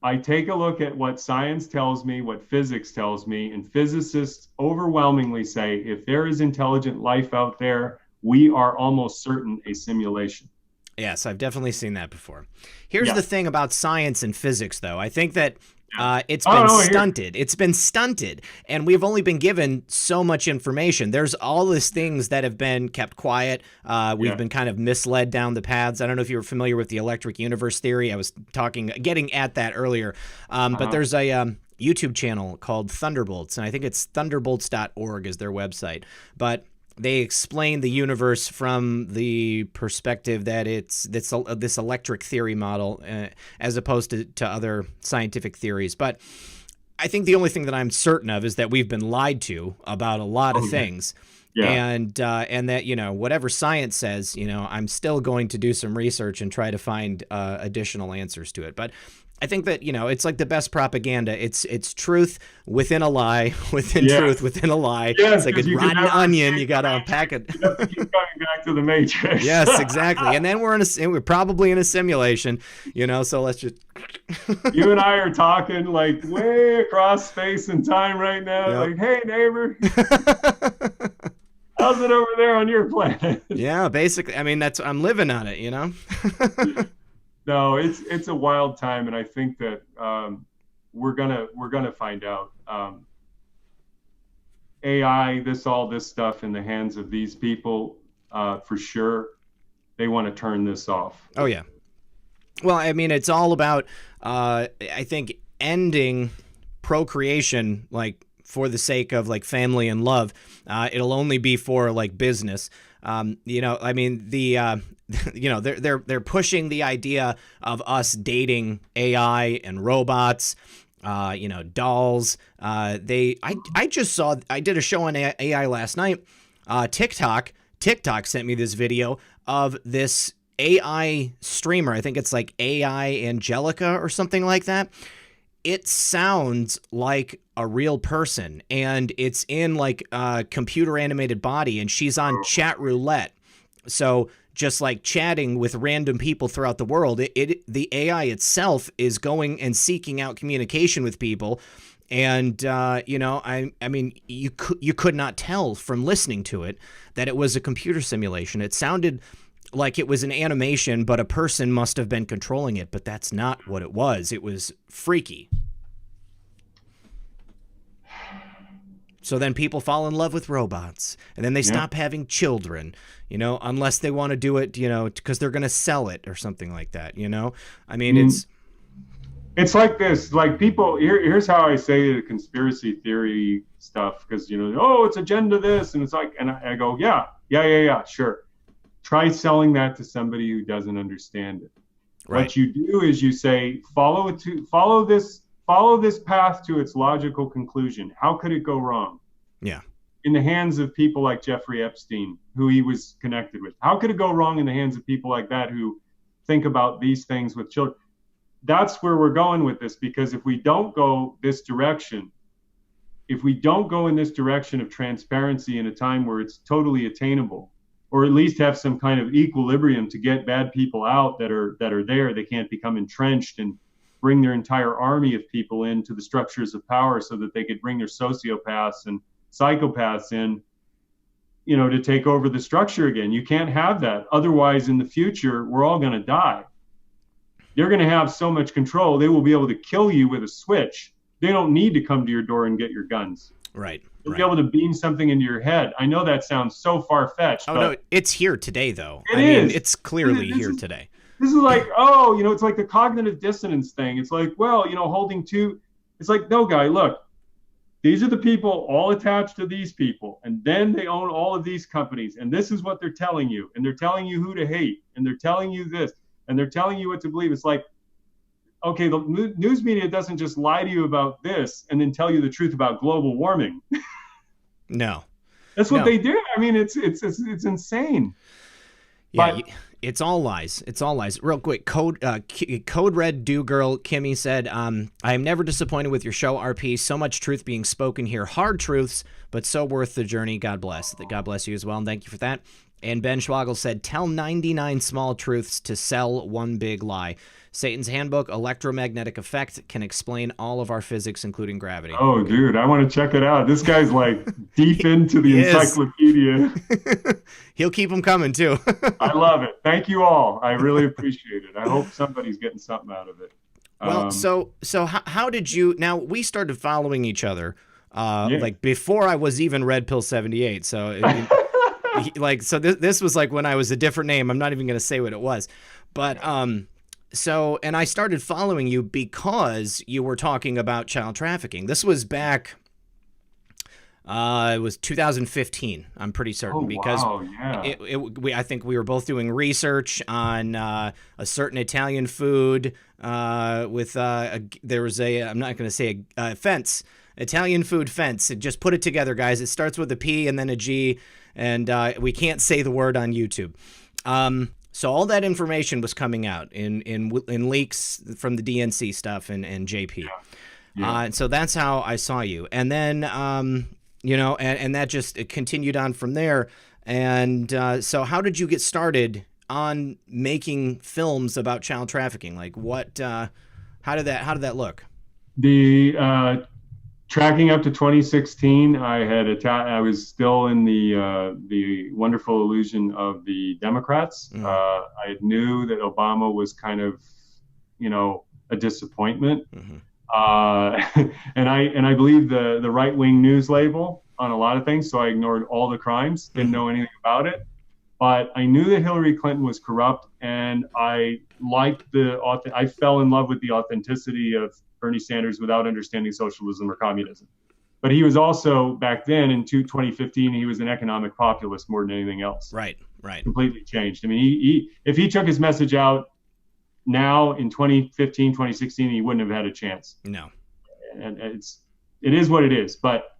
I take a look at what science tells me, what physics tells me, and physicists overwhelmingly say if there is intelligent life out there, we are almost certain a simulation. Yes, I've definitely seen that before. Here's the thing about science and physics, though. I think that it's been stunted. It's been stunted, and we've only been given so much information. There's all these things that have been kept quiet. We've been kind of misled down the paths. I don't know if you were familiar with the electric universe theory. I was getting at that earlier. But there's a YouTube channel called Thunderbolts, and I think it's thunderbolts.org is their website. But they explain the universe from the perspective that it's this electric theory model as opposed to other scientific theories. But I think the only thing that I'm certain of is that we've been lied to about a lot of things. Yeah. And that, whatever science says, I'm still going to do some research and try to find additional answers to it. But I think that, it's like the best propaganda. It's truth within a lie, within truth, within a lie. It's like a rotten onion. You got to unpack it. You have to keep coming back to the matrix. Yes, exactly. And then we're probably in a simulation, so let's just. You and I are talking like way across space and time right now. Yep. Like, hey, neighbor. How's it over there on your planet? Yeah, basically. I mean, I'm living on it, you know? No, it's a wild time, and I think that we're gonna find out. AI, all this stuff in the hands of these people, for sure, they want to turn this off. Oh, yeah. Well, I mean, it's all about, I think, ending procreation, like, for the sake of, like, family and love. It'll only be for, like, business. You know, I mean, you know, they're pushing the idea of us dating AI and robots, you know, dolls. I did a show on AI last night. TikTok sent me this video of this AI streamer. I think it's like AI Angelica or something like that. It sounds like a real person, and it's in like a computer animated body, and she's on chat roulette. So just like chatting with random people throughout the world, the AI itself is going and seeking out communication with people. And, you know, I mean, you could not tell from listening to it that it was a computer simulation. It sounded like it was an animation, but a person must have been controlling it, but that's not what it was. It was freaky. So then people fall in love with robots, and then they stop having children, you know, unless they want to do it, you know, because they're going to sell it or something like that, you know? I mean, it's like this, like people, here's how I say the conspiracy theory stuff, because, you know, oh, it's agenda this, and it's like, and I go, yeah, sure. Try selling that to somebody who doesn't understand it. Right. What you do is you say, follow this path to its logical conclusion. How could it go wrong? Yeah. In the hands of people like Jeffrey Epstein, who he was connected with. How could it go wrong in the hands of people like that who think about these things with children? That's where we're going with this, because if we don't go this direction, if we don't go in this direction of transparency in a time where it's totally attainable, or at least have some kind of equilibrium to get bad people out that are there, they can't become entrenched and bring their entire army of people into the structures of power so that they could bring their sociopaths and psychopaths in, you know, to take over the structure again. You can't have that. Otherwise, in the future, we're all going to die. They're going to have so much control, they will be able to kill you with a switch. They don't need to come to your door and get your guns. Right. They'll be able to beam something into your head. I know that sounds so far-fetched. Oh, no, it's here today, though. I mean, it's clearly here today. This is like, oh, you know, it's like the cognitive dissonance thing. It's like, well, you know, holding two. It's like, no, guy, look, these are the people all attached to these people. And then they own all of these companies. And this is what they're telling you. And they're telling you who to hate. And they're telling you this. And they're telling you what to believe. It's like, okay, the news media doesn't just lie to you about this and then tell you the truth about global warming. No. That's what they do. I mean, it's insane. Yeah, it's all lies. It's all lies. Real quick, Code Red Do Girl Kimmy said, I am never disappointed with your show, RP. So much truth being spoken here. Hard truths, but so worth the journey. God bless. God bless you as well, and thank you for that. And Ben Schwagel said, tell 99 small truths to sell one big lie. Satan's Handbook, Electromagnetic Effect, can explain all of our physics, including gravity. Oh, okay. Dude, I want to check it out. This guy's like deep into the encyclopedia. He'll keep them coming, too. I love it. Thank you all. I really appreciate it. I hope somebody's getting something out of it. Well, so how did you, now we started following each other, like before I was even Red Pill 78. So, like, so this was like when I was a different name. I'm not even going to say what it was, but, so, and I started following you because you were talking about child trafficking. This was back, it was 2015, I'm pretty certain, because I think we were both doing research on a certain Italian food with, there was I'm not going to say a fence, Italian food fence. Just put it together, guys. It starts with a P and then a G, and we can't say the word on YouTube. So all that information was coming out in leaks from the DNC stuff and JP. And so that's how I saw you. And then, you know, and that just continued on from there. And so how did you get started on making films about child trafficking? Like what, how did that look? The tracking up to 2016, I was still in the wonderful illusion of the Democrats. I knew that Obama was kind of, a disappointment. And I believe the right wing news label on a lot of things. So I ignored all the crimes, didn't know anything about it. But I knew that Hillary Clinton was corrupt, and I fell in love with the authenticity of Bernie Sanders without understanding socialism or communism. But he was also, back then in 2015, he was an economic populist more than anything else. Right. Completely changed. I mean, if he took his message out now in 2015, 2016, he wouldn't have had a chance. No. And it is what it is. But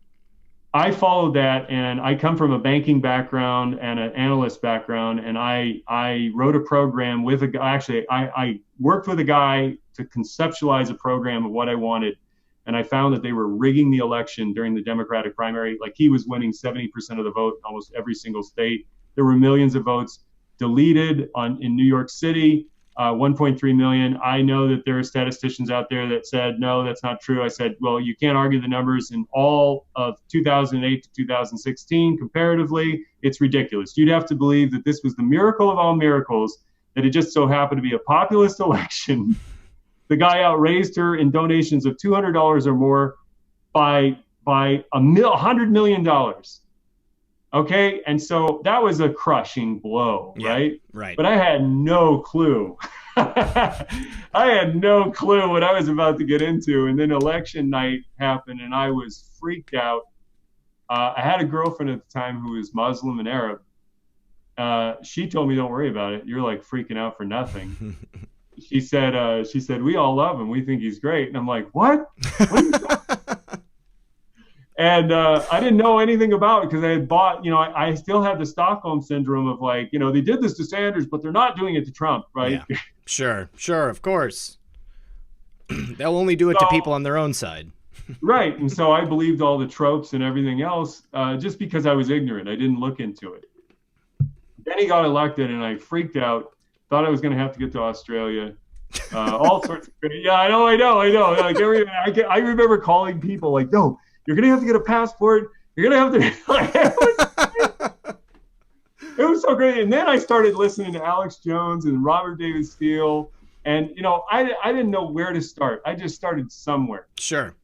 I followed that, and I come from a banking background and an analyst background, and I wrote a program with a guy. Actually, I worked with a guy to conceptualize a program of what I wanted, and I found that they were rigging the election during the Democratic primary. Like, he was winning 70% of the vote in almost every single state. There were millions of votes deleted in New York City. 1.3 million. I know that there are statisticians out there that said, no, that's not true. I said, well, you can't argue the numbers in all of 2008 to 2016 comparatively. It's ridiculous. You'd have to believe that this was the miracle of all miracles, that it just so happened to be a populist election. The guy outraised her in donations of $200 or more by $100 million. Okay, and so that was a crushing blow, right? Right. But I had no clue. I had no clue what I was about to get into. And then election night happened, and I was freaked out. I had a girlfriend at the time who was Muslim and Arab. She told me, don't worry about it. You're like freaking out for nothing. She said, we all love him. We think he's great. And I'm like, what? And I didn't know anything about it because I had bought, I still had the Stockholm syndrome of like, they did this to Sanders, but they're not doing it to Trump, right? Yeah. Sure, of course. They'll only do it to people on their own side. Right. And so I believed all the tropes and everything else just because I was ignorant. I didn't look into it. Then he got elected, and I freaked out, thought I was going to have to get to Australia. All sorts of – yeah, I know. Like I remember calling people like, no, you're going to have to get a passport. You're going to have to – it was so great. And then I started listening to Alex Jones and Robert David Steele. And, I didn't know where to start. I just started somewhere. Sure.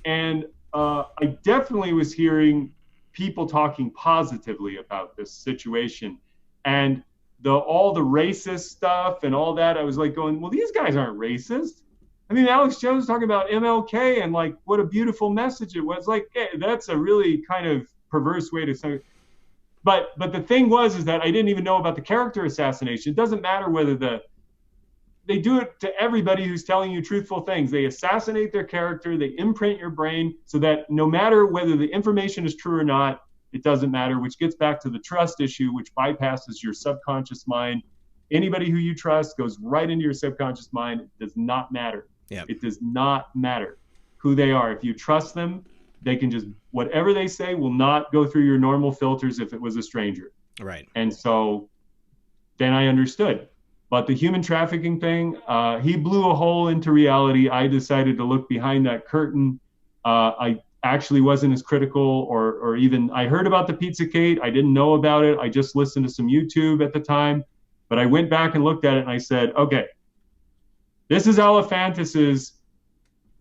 And I definitely was hearing people talking positively about this situation. And all the racist stuff and all that, I was like going, well, these guys aren't racist. I mean, Alex Jones talking about MLK and like what a beautiful message it was. Like, hey, that's a really kind of perverse way to say. But the thing is that I didn't even know about the character assassination. It doesn't matter whether they do it to everybody who's telling you truthful things. They assassinate their character. They imprint your brain so that no matter whether the information is true or not, it doesn't matter, which gets back to the trust issue, which bypasses your subconscious mind. Anybody who you trust goes right into your subconscious mind. It does not matter. Yep. It does not matter who they are. If you trust them, they can just, whatever they say will not go through your normal filters if it was a stranger. Right. And so then I understood. But the human trafficking thing, he blew a hole into reality. I decided to look behind that curtain. I actually wasn't as critical or even, I heard about the Pizzagate. I didn't know about it. I just listened to some YouTube at the time. But I went back and looked at it and I said, okay, this is Elephantis's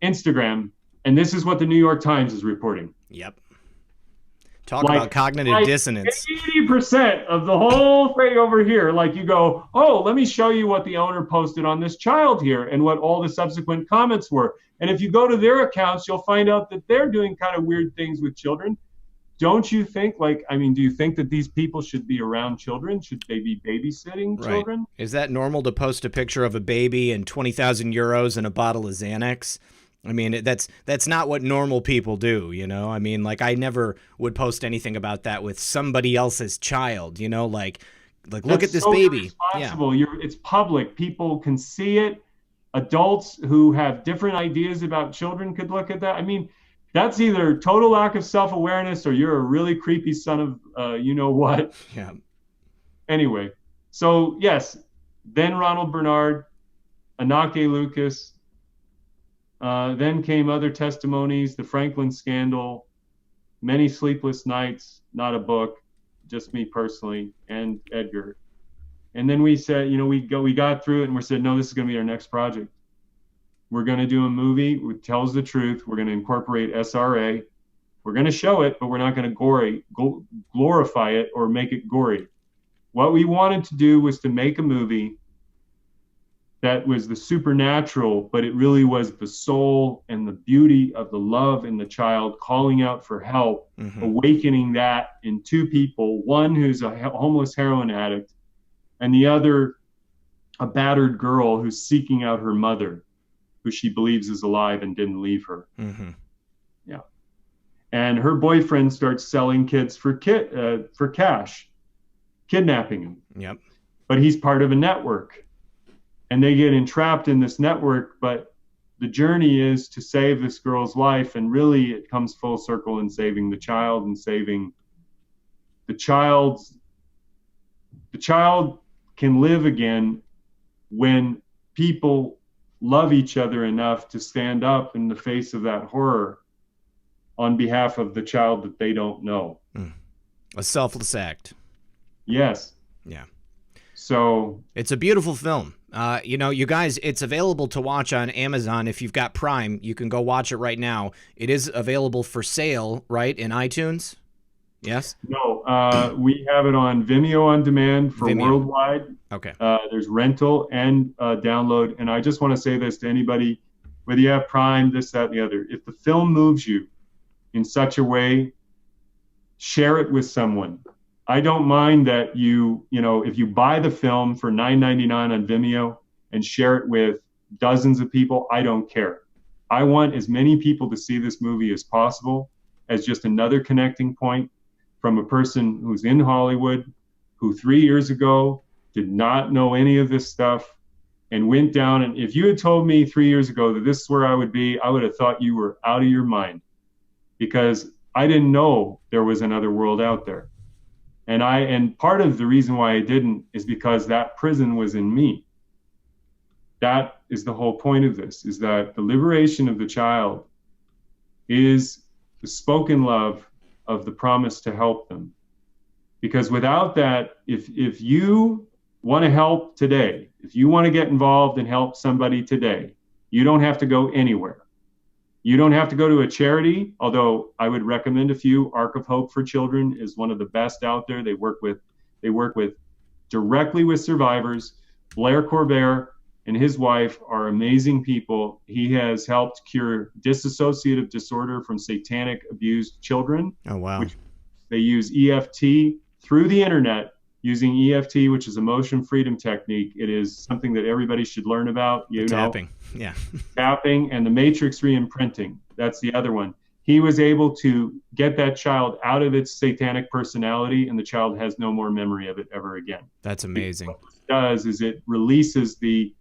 Instagram, and this is what the New York Times is reporting. Yep. Talk about cognitive dissonance. 80% of the whole thing over here, like you go, oh, let me show you what the owner posted on this child here and what all the subsequent comments were. And if you go to their accounts, you'll find out that they're doing kind of weird things with children. Don't you think, do you think that these people should be around children? Should they be babysitting children? Right. Is that normal to post a picture of a baby and 20,000 euros and a bottle of Xanax? I mean, that's not what normal people do, I mean, like, I never would post anything about that with somebody else's child, like look at this baby. Yeah. It's public. People can see it. Adults who have different ideas about children could look at that. I mean, that's either total lack of self-awareness or you're a really creepy son of what. Yeah. Anyway, so yes, then Ronald Bernard, Anake Lucas, Then came other testimonies, the Franklin scandal, many sleepless nights, not a book, just me personally, and Edgar. And then we said, we got through it, and we said, no, this is going to be our next project. We're going to do a movie which tells the truth. We're going to incorporate SRA. We're going to show it, but we're not going to glorify it or make it gory. What we wanted to do was to make a movie that was the supernatural, but it really was the soul and the beauty of the love in the child calling out for help, awakening that in two people, one who's a homeless heroin addict and the other a battered girl who's seeking out her mother, who she believes is alive and didn't leave her. Yeah. And her boyfriend starts selling kids for cash, kidnapping them. Yep. But he's part of a network. And they get entrapped in this network, but the journey is to save this girl's life, and really it comes full circle in saving the child and saving the child. The child can live again when people love each other enough to stand up in the face of that horror on behalf of the child that they don't know. A selfless act. Yes. Yeah. So it's a beautiful film. You guys, it's available to watch on Amazon. If you've got Prime, you can go watch it right now. It is available for sale, right, in iTunes? Yes? No, we have it on Vimeo on demand for Vimeo. Worldwide. Okay. There's rental and download. And I just want to say this to anybody, whether you have Prime, this, that, and the other. If the film moves you in such a way, share it with someone. I don't mind that if you buy the film for $9.99 on Vimeo and share it with dozens of people, I don't care. I want as many people to see this movie as possible, as just another connecting point from a person who's in Hollywood, who 3 years ago did not know any of this stuff and went down. And if you had told me 3 years ago that this is where I would be, I would have thought you were out of your mind, because I didn't know there was another world out there. And part of the reason why I didn't is because that prison was in me. That is the whole point of this, is that the liberation of the child is the spoken love of the promise to help them. Because without that, if you want to help today, if you want to get involved and help somebody today, you don't have to go anywhere. You don't have to go to a charity, although I would recommend a few. Ark of Hope for Children is one of the best out there. They work directly with survivors. Blair Corbett and his wife are amazing people. He has helped cure dissociative disorder from satanic abused children. Oh, wow. Which they use EFT through the internet, using EFT, which is a motion freedom technique. It is something that everybody should learn about. Tapping. Yeah. Tapping and the matrix reimprinting. That's the other one. He was able to get that child out of its satanic personality, and the child has no more memory of it ever again. That's amazing. What it does is it releases the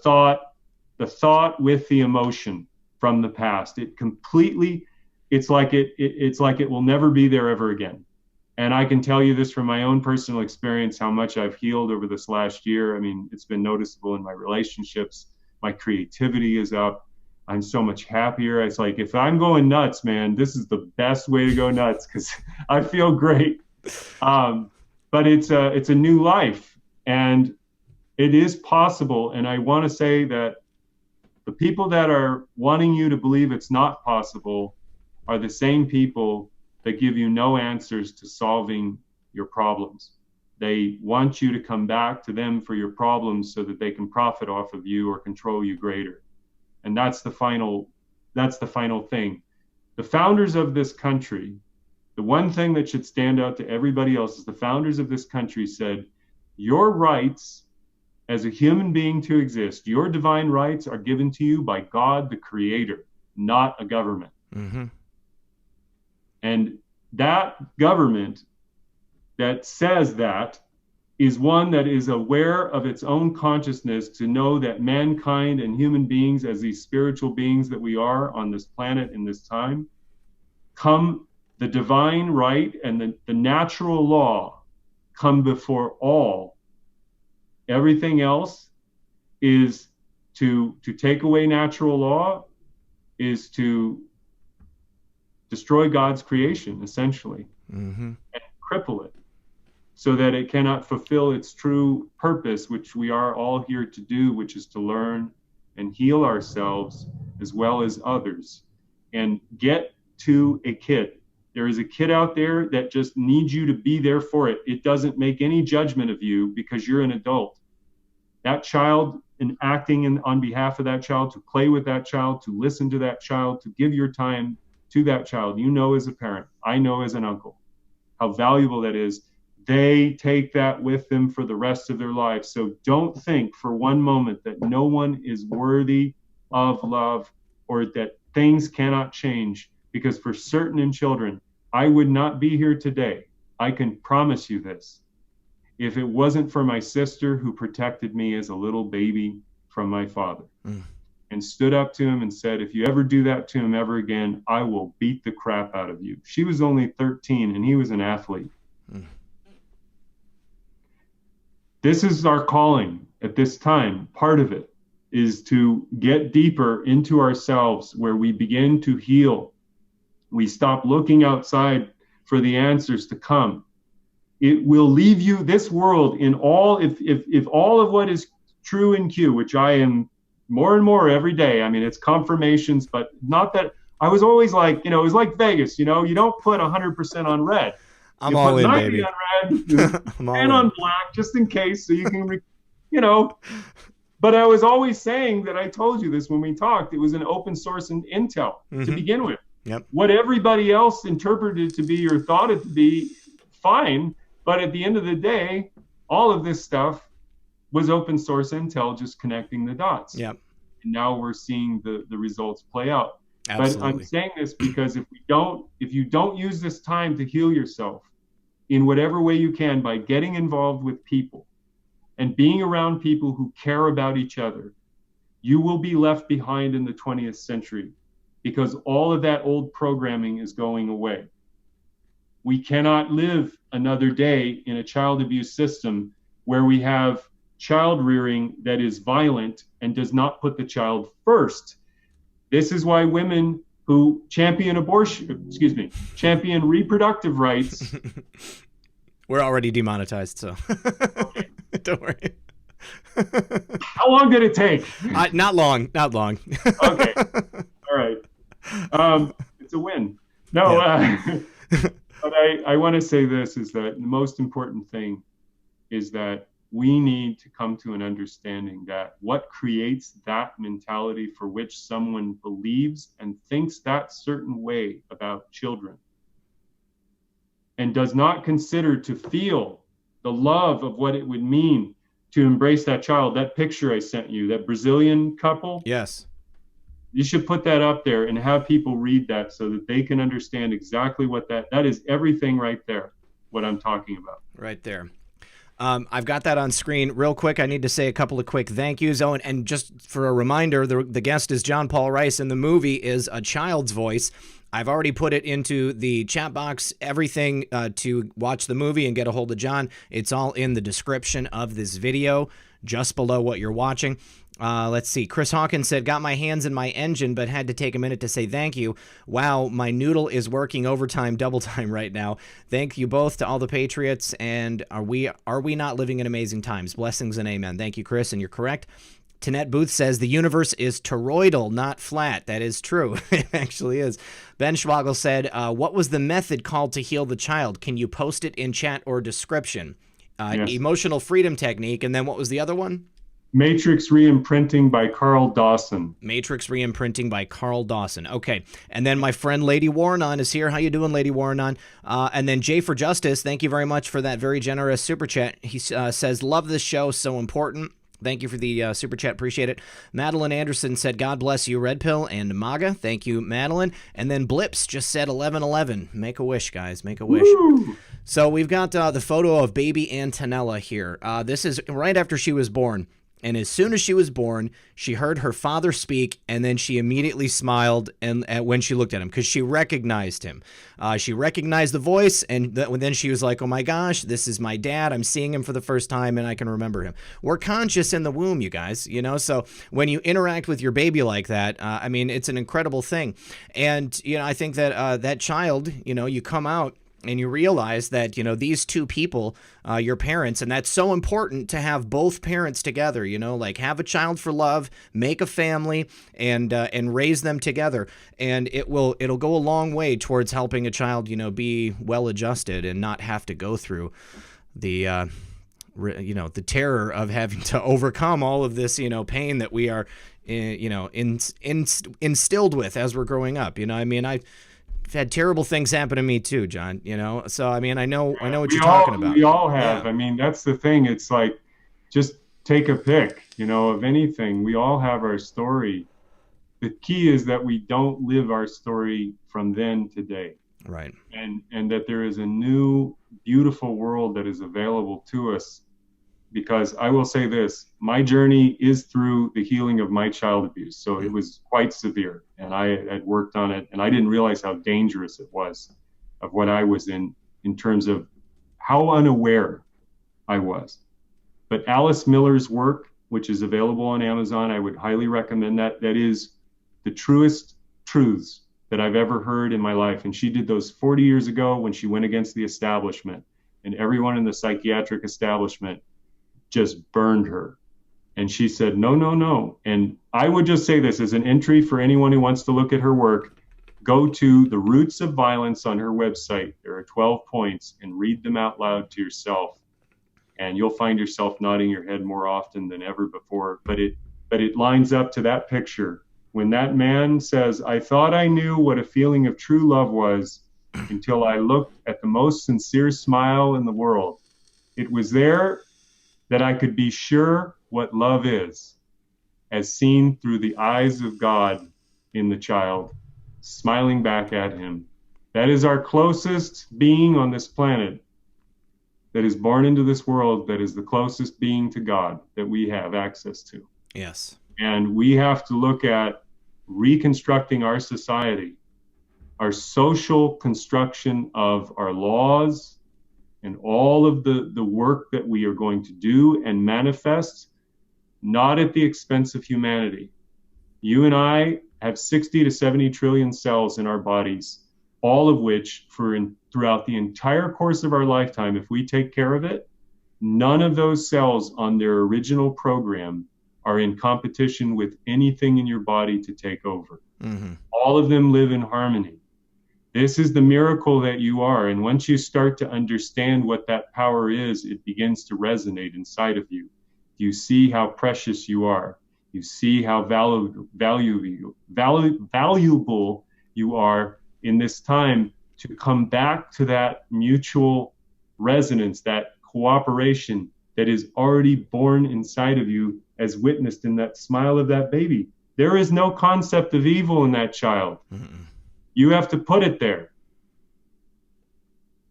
thought with the emotion from the past. It completely, it's like it will never be there ever again. And I can tell you this from my own personal experience, how much I've healed over this last year. I mean, it's been noticeable in my relationships. My creativity is up. I'm so much happier. It's like, if I'm going nuts, man, this is the best way to go nuts, because I feel great. But it's a new life, and it is possible. And I want to say that the people that are wanting you to believe it's not possible are the same people that give you no answers to solving your problems. They want you to come back to them for your problems so that they can profit off of you or control you greater. And that's the final thing. The founders of this country, the one thing that should stand out to everybody else is the founders of this country said, your rights as a human being to exist, your divine rights are given to you by God, the Creator, not a government. Mm-hmm. And that government that says that is one that is aware of its own consciousness to know that mankind and human beings, as these spiritual beings that we are on this planet in this time, come the divine right and the natural law come before all. Everything else is To take away natural law is to destroy God's creation, essentially, and cripple it so that it cannot fulfill its true purpose, which we are all here to do, which is to learn and heal ourselves as well as others. And get to a kid. There is a kid out there that just needs you to be there for it. It doesn't make any judgment of you because you're an adult. That child, and acting on behalf of that child, to play with that child, to listen to that child, to give your time to that child. You know, as a parent, I know as an uncle, how valuable that is. They take that with them for the rest of their lives. So don't think for one moment that no one is worthy of love or that things cannot change, because for certain in children, I would not be here today. I can promise you this. If it wasn't for my sister who protected me as a little baby from my father and stood up to him and said, if you ever do that to him ever again, I will beat the crap out of you. She was only 13 and he was an athlete. This is our calling at this time. Part of it is to get deeper into ourselves where we begin to heal. We stop looking outside for the answers to come. It will leave you, this world, in all, if all of what is true in Q, which I am more and more every day. I mean, it's confirmations, but not that I was always like, it was like Vegas, you don't put 100% on red. I'm all in, baby. On red, and on black, just in case, so you can, But I was always saying that, I told you this when we talked, it was an open source in Intel to begin with. Yep. What everybody else interpreted to be or thought it to be, fine. But at the end of the day, all of this stuff was open source Intel, just connecting the dots. Yep. And now we're seeing the results play out. Absolutely. But I'm saying this because if you don't use this time to heal yourself in whatever way you can by getting involved with people and being around people who care about each other, you will be left behind in the 20th century because all of that old programming is going away. We cannot live another day in a child abuse system where we have child rearing that is violent and does not put the child first. This is why women who champion reproductive rights. We're already demonetized, so Okay. Don't worry. How long did it take? Not long. Okay. All right. It's a win. No, Yeah. But I want to say this, is that the most important thing is that we need to come to an understanding that what creates that mentality for which someone believes and thinks that certain way about children and does not consider to feel the love of what it would mean to embrace that child. That picture I sent you, that Brazilian couple. Yes. You should put that up there and have people read that so that they can understand exactly what that is, everything right there, what I'm talking about. Right there. I've got that on screen. Real quick, I need to say a couple of quick thank yous. Oh, and just for a reminder, the guest is John Paul Rice, and the movie is A Child's Voice. I've already put it into the chat box, everything to watch the movie and get a hold of John. It's all in the description of this video, just below what you're watching. Let's see. Chris Hawkins said, got my hands in my engine, but had to take a minute to say thank you. Wow, my noodle is working overtime, double time right now. Thank you both to all the Patriots, and are we not living in amazing times? Blessings and amen. Thank you, Chris, and you're correct. Tanette Booth says, the universe is toroidal, not flat. That is true. It actually is. Ben Schwagel said, what was the method called to heal the child? Can you post it in chat or description? Yes. Emotional freedom technique, and then what was the other one? Matrix Reimprinting by Carl Dawson. Matrix Reimprinting by Carl Dawson. Okay. And then my friend Lady Warrenon is here. How you doing, Lady Warrenon? And then Jay for Justice, thank you very much for that very generous super chat. He says, love this show, so important. Thank you for the super chat. Appreciate it. Madeline Anderson said, God bless you, Red Pill and MAGA. Thank you, Madeline. And then Blips just said 1111. Make a wish, guys. Make a wish. Woo! So we've got the photo of baby Antonella here. This is right after she was born. And as soon as she was born, she heard her father speak, and then she immediately smiled and when she looked at him, because she recognized him. She recognized the voice, and then she was like, oh my gosh, this is my dad. I'm seeing him for the first time, and I can remember him. We're conscious in the womb, you guys, you know? So when you interact with your baby like that, I mean, it's an incredible thing. And, you know, I think that that child, you know, you come out, and you realize that, you know, these two people, your parents, and that's so important to have both parents together, you know, like have a child for love, make a family, and raise them together. And it'll go a long way towards helping a child, you know, be well adjusted and not have to go through the, you know, the terror of having to overcome all of this, you know, pain that we are, you know, instilled with as we're growing up. You know, I mean, I've had terrible things happen to me too, John, you know? So, I mean, I know what you're talking about. We all have. Yeah. I mean, that's the thing. It's like, just take a pick, you know, of anything. We all have our story. The key is that we don't live our story from then to today. Right. And that there is a new, beautiful world that is available to us. Because I will say this, my journey is through the healing of my child abuse. So it was quite severe, and I had worked on it, and I didn't realize how dangerous it was of what I was in terms of how unaware I was. But Alice Miller's work, which is available on Amazon, I would highly recommend that. That is the truest truths that I've ever heard in my life. And she did those 40 years ago when she went against the establishment, and everyone in the psychiatric establishment just burned her. And she said, no, no, no. And I would just say this as an entry for anyone who wants to look at her work, go to the Roots of Violence on her website. There are 12 points, and read them out loud to yourself. And you'll find yourself nodding your head more often than ever before. But it lines up to that picture. When that man says, I thought I knew what a feeling of true love was until I looked at the most sincere smile in the world. It was there that I could be sure what love is, as seen through the eyes of God in the child, smiling back at him. That is our closest being on this planet that is born into this world, that is the closest being to God that we have access to. Yes. And we have to look at reconstructing our society, our social construction of our laws, and all of the work that we are going to do and manifest, not at the expense of humanity. You and I have 60 to 70 trillion cells in our bodies, all of which throughout the entire course of our lifetime, if we take care of it, none of those cells on their original program are in competition with anything in your body to take over. Mm-hmm. All of them live in harmony. This is the miracle that you are. And once you start to understand what that power is, it begins to resonate inside of you. You see how precious you are. You see how valuable you are in this time to come back to that mutual resonance, that cooperation that is already born inside of you, as witnessed in that smile of that baby. There is no concept of evil in that child. Mm-mm. You have to put it there.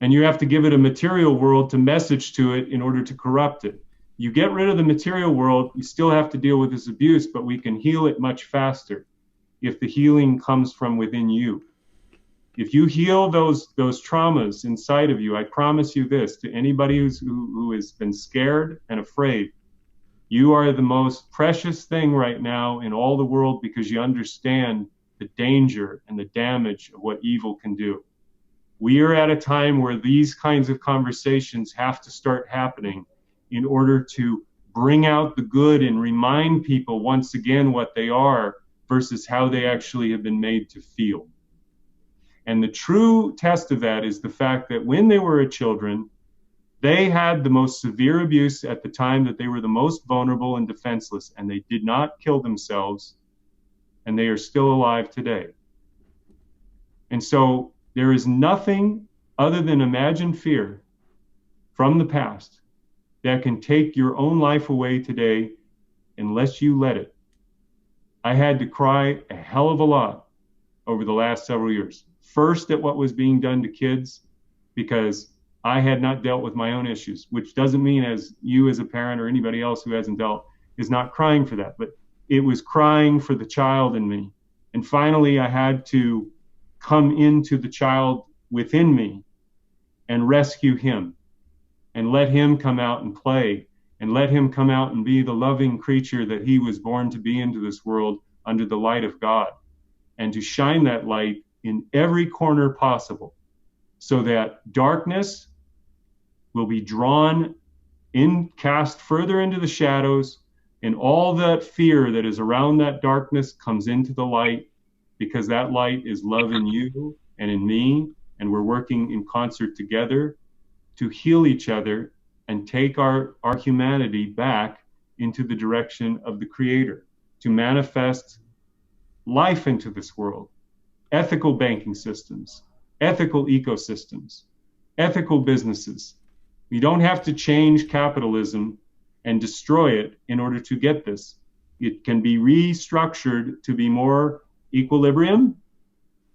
And you have to give it a material world to message to it in order to corrupt it. You get rid of the material world, you still have to deal with this abuse, but we can heal it much faster if the healing comes from within you. If you heal those traumas inside of you, I promise you this, to anybody who has been scared and afraid, you are the most precious thing right now in all the world, because you understand the danger and the damage of what evil can do. We are at a time where these kinds of conversations have to start happening in order to bring out the good and remind people once again what they are versus how they actually have been made to feel. And the true test of that is the fact that when they were children, they had the most severe abuse at the time that they were the most vulnerable and defenseless, and they did not kill themselves, and they are still alive today. And so there is nothing other than imagined fear from the past that can take your own life away today unless you let it. I had to cry a hell of a lot over the last several years. First, at what was being done to kids, because I had not dealt with my own issues, which doesn't mean as you as a parent or anybody else who hasn't dealt, is not crying for that, but it was crying for the child in me. And finally, I had to come into the child within me and rescue him and let him come out and play and let him come out and be the loving creature that he was born to be into this world under the light of God, and to shine that light in every corner possible so that darkness will be drawn in, cast further into the shadows, and all that fear that is around that darkness comes into the light, because that light is love in you and in me, and we're working in concert together to heal each other and take our humanity back into the direction of the Creator, to manifest life into this world, ethical banking systems, ethical ecosystems, ethical businesses. We don't have to change capitalism and destroy it in order to get this. It can be restructured to be more equilibrium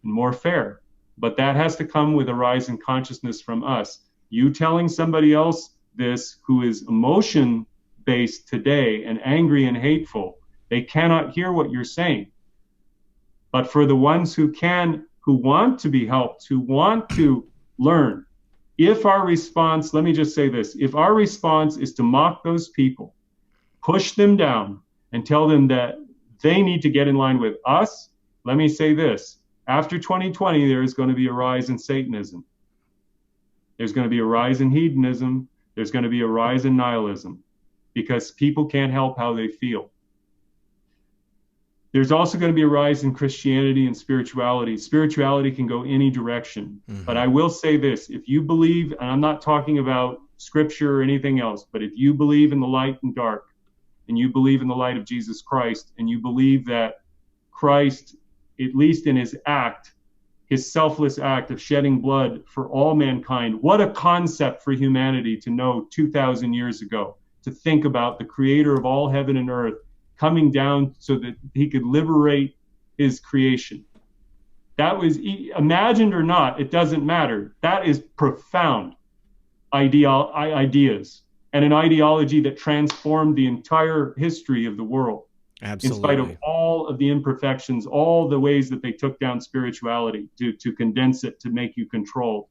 and more fair. But that has to come with a rise in consciousness from us. You telling somebody else this who is emotion-based today and angry and hateful, they cannot hear what you're saying. But for the ones who can, who want to be helped, who want to learn, if our response, let me just say this, if our response is to mock those people, push them down, and tell them that they need to get in line with us, let me say this, after 2020, there is going to be a rise in Satanism. There's going to be a rise in hedonism. There's going to be a rise in nihilism, because people can't help how they feel. There's also going to be a rise in Christianity and spirituality. Spirituality can go any direction. Mm-hmm. But I will say this, if you believe, and I'm not talking about scripture or anything else, but if you believe in the light and dark, and you believe in the light of Jesus Christ, and you believe that Christ, at least in his act, his selfless act of shedding blood for all mankind, what a concept for humanity to know 2,000 years ago, to think about the creator of all heaven and earth coming down so that he could liberate his creation. That was, imagined or not, it doesn't matter. That is profound ideas, and an ideology that transformed the entire history of the world. Absolutely. In spite of all of the imperfections, all the ways that they took down spirituality to condense it, to make you controlled.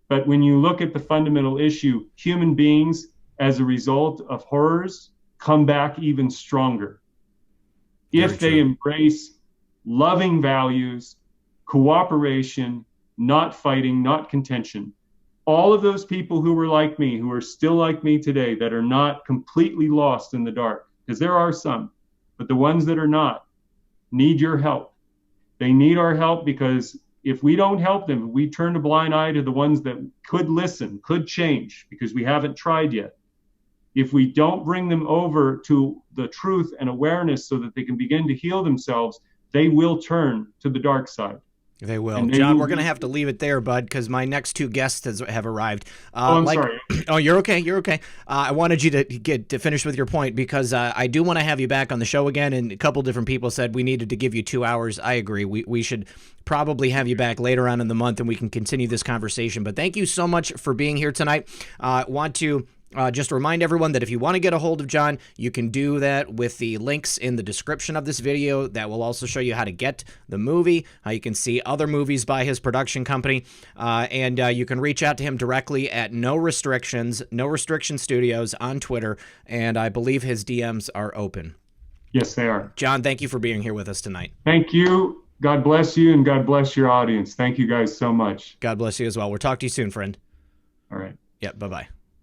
But when you look at the fundamental issue, human beings, as a result of horrors, come back even stronger. If they embrace loving values, cooperation, not fighting, not contention. All of those people who were like me, who are still like me today, that are not completely lost in the dark, because there are some, but the ones that are not need your help. They need our help, because if we don't help them, if we turn a blind eye to the ones that could listen, could change, because we haven't tried yet. If we don't bring them over to the truth and awareness so that they can begin to heal themselves, they will turn to the dark side. They will. John, we're going to have to leave it there, bud, because my next two guests have arrived. I'm sorry. Oh, you're okay. You're okay. I wanted you to finish with your point, because I do want to have you back on the show again. And a couple different people said we needed to give you 2 hours. I agree. We should probably have you back later on in the month, and we can continue this conversation. But thank you so much for being here tonight. Want to just remind everyone that if you want to get a hold of John, you can do that with the links in the description of this video. That will also show you how to get the movie, how you can see other movies by his production company, and you can reach out to him directly at No Restriction Studios on Twitter, and I believe his DMs are open. Yes, they are. John, thank you for being here with us tonight. Thank you. God bless you, and God bless your audience. Thank you guys so much. God bless you as well. We'll talk to you soon, friend. All right. Yeah, bye-bye.